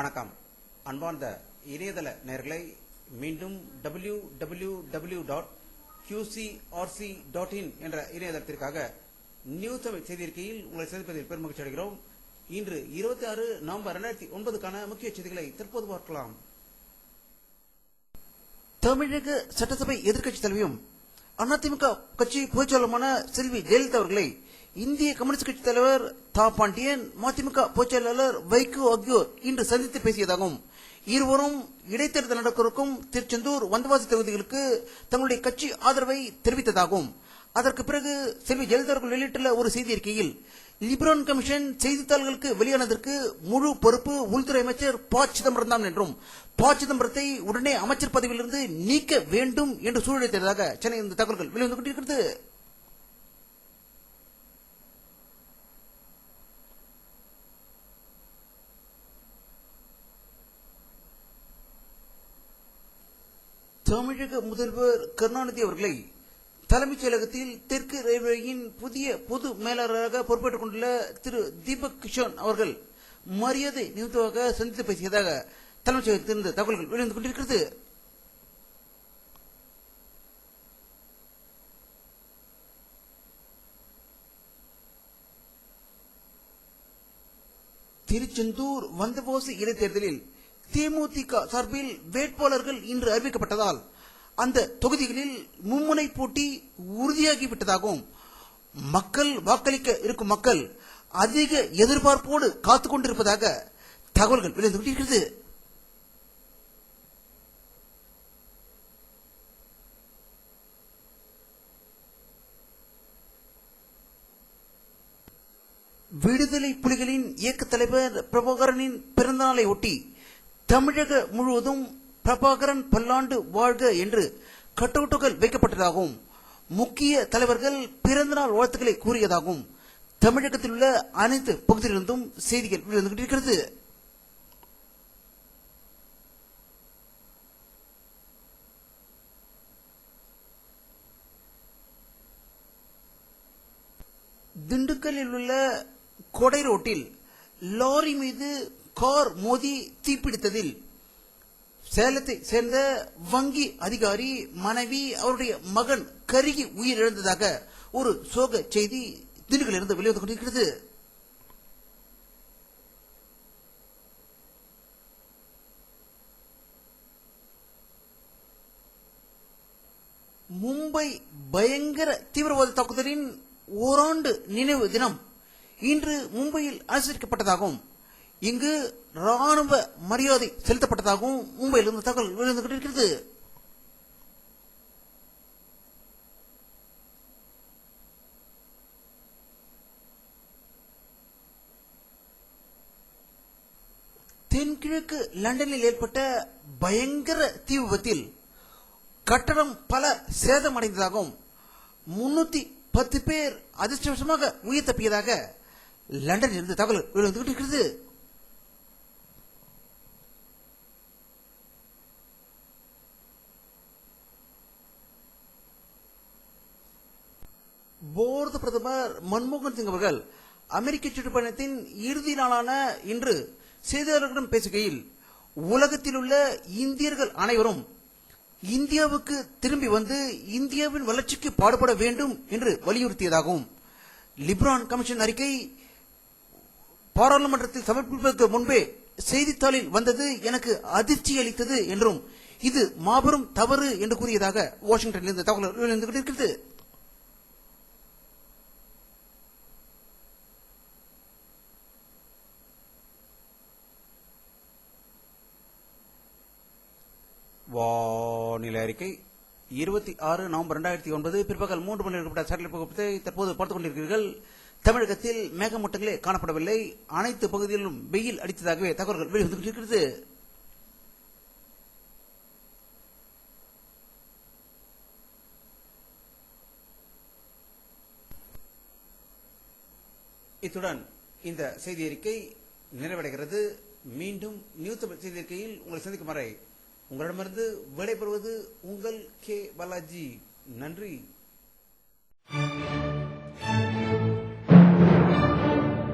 வணக்கம். அன்பார்ந்த இணையதள நேயர்களை மீண்டும் www.qcrc.in என்ற இணையதளத்திற்காக நியூஸ் தமிழ் செய்தியிருக்கையில் உங்களை சந்திப்பதில் பெருமகிழ்ச்சி அடைகிறோம். இன்று 26 நவம்பர் 2009க்கான முக்கிய செய்திகளை தற்போது பார்க்கலாம். தமிழக சட்டசபை எதிர்க்கட்சி தலைவியும் அதிமுக கட்சி பொதுச்செயலாளருமான செல்வி ஜெயலலிதா அவர்களை இந்திய கம்யூனிஸ்ட் கட்சி தலைவர் தா பாண்டியன், மதிமுக பொதுச்செயலாளர் வைகோ ஆகியோர் இன்று சந்தித்து பேசியதாகவும், இருவரும் இடைத்தேர்தல் நடக்கும் திருச்செந்தூர், வந்தவாசி தொகுதிகளுக்கு தங்களுடைய கட்சி ஆதரவை தெரிவித்ததாகவும், அதற்கு பிறகு செல்வி ஜெயலலிதா அவர்கள் வெளியிட்டுள்ள ஒரு செய்தி அறிக்கையில், லிபரான் கமிஷன் செய்தித்தாள்களுக்கு வெளியானதற்கு முழு பொறுப்பு உள்துறை அமைச்சர் ப. சிதம்பரம் தான் என்றும், ப. சிதம்பரத்தை உடனே அமைச்சர் பதவியிலிருந்து நீக்க வேண்டும் என்று சூழலித்ததாக சென்னை இந்த தகவல்கள் வெளிவந்து கொண்டிருக்கிறது. தமிழக முதல்வர் கருணாநிதி அவர்களை தலைமைச் செயலகத்தில் தெற்கு ரயில்வேயின் புதிய பொது மேலாளராக பொறுப்பேற்றுக் கொண்டுள்ள திரு தீபக் கிஷன் அவர்கள் மரியாதை நிமித்தமாக சந்தித்து பேசியதாக தலைமைச் செயலகத்திலிருந்து தகவல்கள் வெளிவந்து கொண்டிருக்கிறது. திருச்செந்தூர் வந்தவாசி இடைத்தேர்தலில் தேமுதிக சார்பில் வேட்பாளர்கள் இன்று அறிவிக்கப்பட்டதால் அந்த தொகுதிகளில் மும்முனை போட்டி உறுதியாகிவிட்டதாகவும், மக்கள் வாக்களிக்க இருக்கும் மக்கள் அதிக எதிர்பார்ப்போடு காத்துக் கொண்டிருப்பதாக தகவல்கள் வெளிவந்து கொண்டிருக்கிறது. விடுதலை புலிகளின் இயக்க தலைவர் பிரபாகரனின் பிறந்தநாளை ஒட்டி தமிழக முழுவதும் பிரபாகரன் பல்லாண்டு வாழ்க என்று கட்டவுட்டுகள் வைக்கப்பட்டதாகவும், முக்கிய தலைவர்கள் பிறந்தநாள் வாழ்த்துக்களை கூறியதாகவும் தமிழகத்தில் உள்ள அனைத்து பகுதிகளிலிருந்தும் செய்திகள் வெளிவந்து கொண்டிருக்கிறது. திண்டுக்கல்லில் உள்ள கொடை ரோட்டில் லாரி மீது கார் மோதி தீப்பிடித்ததில் சேலத்தை சேர்ந்த வங்கி அதிகாரி மனைவி, அவருடைய மகன் கருகி உயிரிழந்ததாக ஒரு சோக செய்தி திண்டுக்கல்லிருந்து வெளிவந்து கொண்டிருக்கிறது. மும்பை பயங்கர தீவிரவாத தாக்குதலின் ஓராண்டு நினைவு தினம் இன்று மும்பையில் அனுசரிக்கப்பட்டதாகவும், இங்கு ராணுவ மரியாதை செலுத்தப்பட்டதாகவும் மும்பையிலிருந்து தகவல் வெளிவந்து கொண்டிருக்கிறது. தென்கிழக்கு லண்டனில் ஏற்பட்ட பயங்கர தீ விபத்தில் கட்டடம் பல சேதமடைந்ததாகவும், 310 பேர் அதிர்ஷ்டவசமாக உயிர் தப்பியதாக லண்டனில் இருந்து தகவல் வெளிவந்து கொண்டிருக்கிறது. பாரத பிரதமர் மன்மோகன் சிங் அவர்கள் அமெரிக்க சுற்றுப்பயணத்தின் இறுதி நாளான இன்று செய்தியாளர்களிடம் பேசுகையில், உலகத்தில் உள்ள இந்தியர்கள் அனைவரும் இந்தியாவுக்கு திரும்பி வந்து இந்தியாவின் வளர்ச்சிக்கு பாடுபட வேண்டும் என்று வலியுறுத்தியதாகவும், லிபரான் கமிஷன் அறிக்கை பாராளுமன்றத்தில் சமர்ப்பிப்பதற்கு முன்பே செய்தித்தாளில் வந்தது எனக்கு அதிர்ச்சி அளித்தது என்றும், இது மாபெரும் தவறு என்று கூறியதாக வாஷிங்டனில் இருந்து தகவல் வெளிவந்து கொண்டிருக்கிறது. வானிலை அறிக்கை 26 நவம்பர் 2009 பிற்பகல் 3 மணி நேரம் சேட்டலைட் புகைப்படத்தை தற்போது பார்த்துக் கொண்டிருக்கிறீர்கள். தமிழகத்தில் மேகமூட்டங்களே காணப்படவில்லை. அனைத்து பகுதிகளிலும் வெயில் அடித்ததாகவே தகவல்கள் வெளிவந்து கொண்டிருக்கிறது. இத்துடன் இந்த செய்தி அறிக்கை நிறைவடைகிறது. மீண்டும் நியூஸ் செய்தி அறிக்கையில் உங்களை சந்திக்கும் வரை உங்களிடமிருந்து விடைபெறுவது உங்கள் கே. பாலாஜி. நன்றி.